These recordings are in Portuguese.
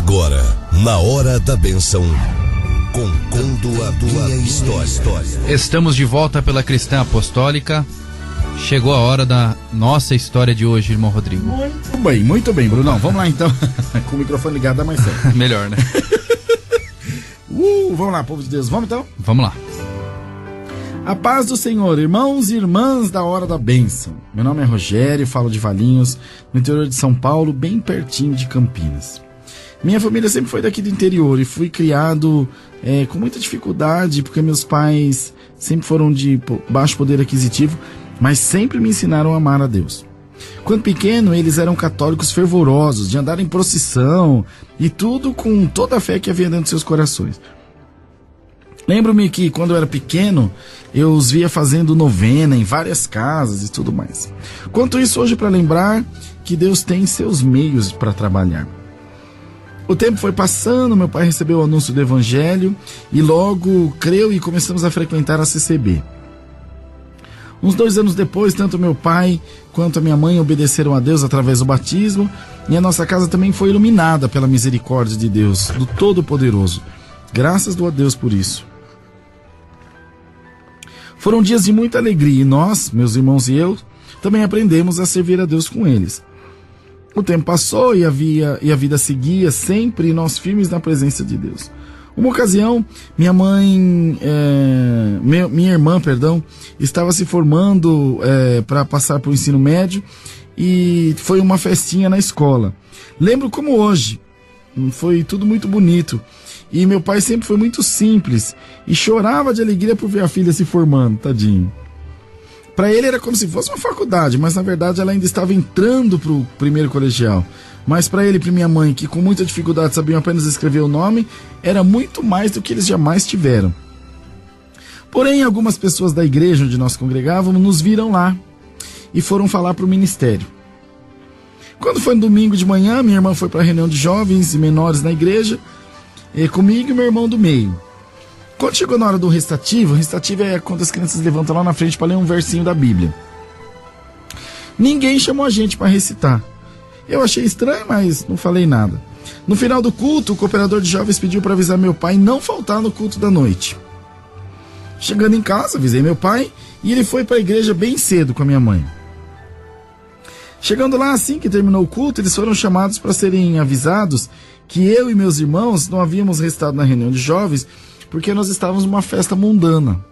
Agora, na Hora da Bênção, contando a tua história. Estamos de volta pela Cristã Apostólica. Chegou a hora da nossa história de hoje, irmão Rodrigo. Muito bem, Brunão. Vamos lá então. Com o microfone ligado dá mais certo. Melhor, né? Vamos lá, povo de Deus. Vamos então? Vamos lá. A paz do Senhor, irmãos e irmãs da Hora da Bênção. Meu nome é Rogério, falo de Valinhos, no interior de São Paulo, bem pertinho de Campinas. Minha família sempre foi daqui do interior e fui criado com muita dificuldade, porque meus pais sempre foram de baixo poder aquisitivo, mas sempre me ensinaram a amar a Deus. Quando pequeno, eles eram católicos fervorosos, de andar em procissão e tudo com toda a fé que havia dentro de seus corações. Lembro-me que quando eu era pequeno, eu os via fazendo novena em várias casas e tudo mais. Quanto isso hoje para lembrar que Deus tem seus meios para trabalhar. O tempo foi passando, meu pai recebeu o anúncio do Evangelho e logo creu e começamos a frequentar a CCB. Uns 2 anos depois, tanto meu pai quanto a minha mãe obedeceram a Deus através do batismo e a nossa casa também foi iluminada pela misericórdia de Deus, do Todo-Poderoso. Graças a Deus por isso. Foram dias de muita alegria e nós, meus irmãos e eu, também aprendemos a servir a Deus com eles. O tempo passou e a vida seguia sempre nós firmes na presença de Deus. Uma ocasião, minha irmã, estava se formando para passar para o ensino médio e foi uma festinha na escola. Lembro como hoje, foi tudo muito bonito. E meu pai sempre foi muito simples e chorava de alegria por ver a filha se formando, tadinho. Para ele era como se fosse uma faculdade, mas na verdade ela ainda estava entrando para o primeiro colegial. Mas para ele e para minha mãe, que com muita dificuldade sabiam apenas escrever o nome, era muito mais do que eles jamais tiveram. Porém, algumas pessoas da igreja onde nós congregávamos nos viram lá e foram falar para o ministério. Quando foi no domingo de manhã, minha irmã foi para a reunião de jovens e menores na igreja, comigo e meu irmão do meio. Quando chegou na hora do recitativo é quando as crianças levantam lá na frente para ler um versinho da Bíblia. Ninguém chamou a gente para recitar. Eu achei estranho, mas não falei nada. No final do culto, o cooperador de jovens pediu para avisar meu pai não faltar no culto da noite. Chegando em casa, avisei meu pai e ele foi para a igreja bem cedo com a minha mãe. Chegando lá, assim que terminou o culto, eles foram chamados para serem avisados que eu e meus irmãos não havíamos recitado na reunião de jovens porque nós estávamos numa festa mundana.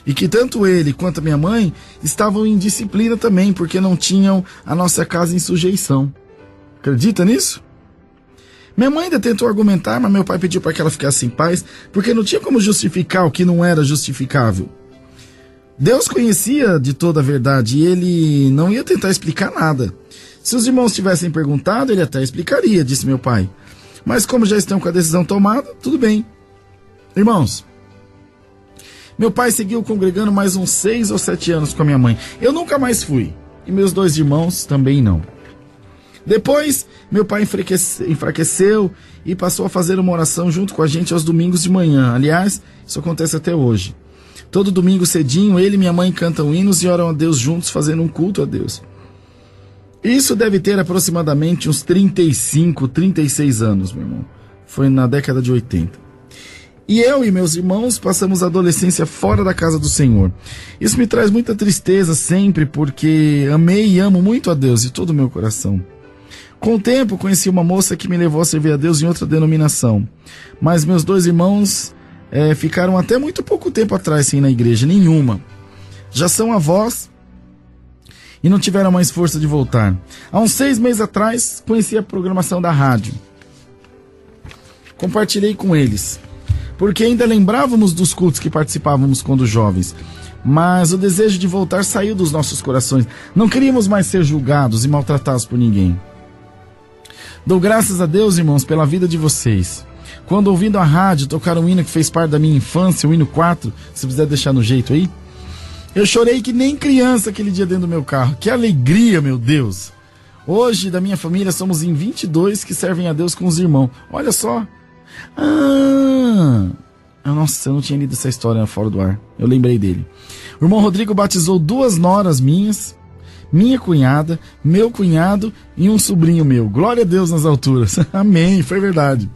E que tanto ele quanto a minha mãe estavam em disciplina também, porque não tinham a nossa casa em sujeição. Acredita nisso? Minha mãe ainda tentou argumentar, mas meu pai pediu para que ela ficasse em paz, porque não tinha como justificar o que não era justificável. Deus conhecia de toda a verdade e ele não ia tentar explicar nada. Se os irmãos tivessem perguntado, ele até explicaria, disse meu pai. Mas como já estão com a decisão tomada, tudo bem. Irmãos, meu pai seguiu congregando mais uns 6 ou 7 anos com a minha mãe. Eu nunca mais fui. E meus 2 irmãos também não. Depois, meu pai enfraqueceu e passou a fazer uma oração junto com a gente aos domingos de manhã. Aliás, isso acontece até hoje. Todo domingo cedinho, ele e minha mãe cantam hinos e oram a Deus juntos, fazendo um culto a Deus. Isso deve ter aproximadamente uns 35, 36 anos, meu irmão. Foi na década de 80. E eu e meus irmãos passamos a adolescência fora da casa do Senhor. Isso me traz muita tristeza sempre, porque amei e amo muito a Deus de todo o meu coração. Com o tempo, conheci uma moça que me levou a servir a Deus em outra denominação. Mas meus 2 irmãos ficaram até muito pouco tempo atrás sem ir na igreja, nenhuma. Já são avós e não tiveram mais força de voltar. Há uns 6 meses atrás, conheci a programação da rádio. Compartilhei com eles, porque ainda lembrávamos dos cultos que participávamos quando jovens. Mas o desejo de voltar saiu dos nossos corações. Não queríamos mais ser julgados e maltratados por ninguém. Dou graças a Deus, irmãos, pela vida de vocês. Quando ouvindo a rádio tocar um hino que fez parte da minha infância, o hino 4, se quiser deixar no jeito aí, eu chorei que nem criança aquele dia dentro do meu carro. Que alegria, meu Deus! Hoje, da minha família, somos em 22 que servem a Deus com os irmãos. Olha só! Nossa, eu não tinha lido essa história fora do ar. Eu lembrei dele. O irmão Rodrigo batizou 2 noras minhas. minha cunhada, meu cunhado e um sobrinho meu. Glória a Deus nas alturas. Amém, foi verdade.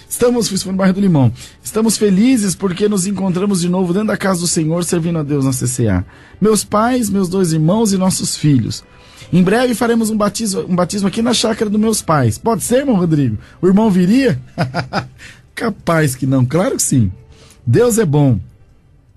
Isso foi no bairro do Limão. Estamos felizes porque nos encontramos de novo dentro da casa do Senhor, servindo a Deus na CCA. Meus pais, meus 2 irmãos e nossos filhos. Em breve faremos um batismo aqui na chácara dos meus pais. Pode ser, irmão Rodrigo? O irmão viria? Capaz que não, claro que sim. Deus é bom.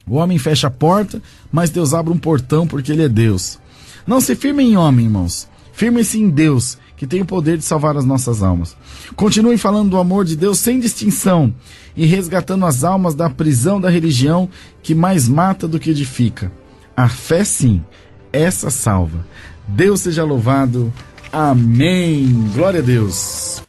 O homem fecha a porta, mas Deus abre um portão porque Ele é Deus. Não se firmem em homem, irmãos. Firmem-se em Deus, que tem o poder de salvar as nossas almas. Continuem falando do amor de Deus sem distinção e resgatando as almas da prisão da religião que mais mata do que edifica. A fé, sim, essa salva. Deus seja louvado. Amém. Glória a Deus.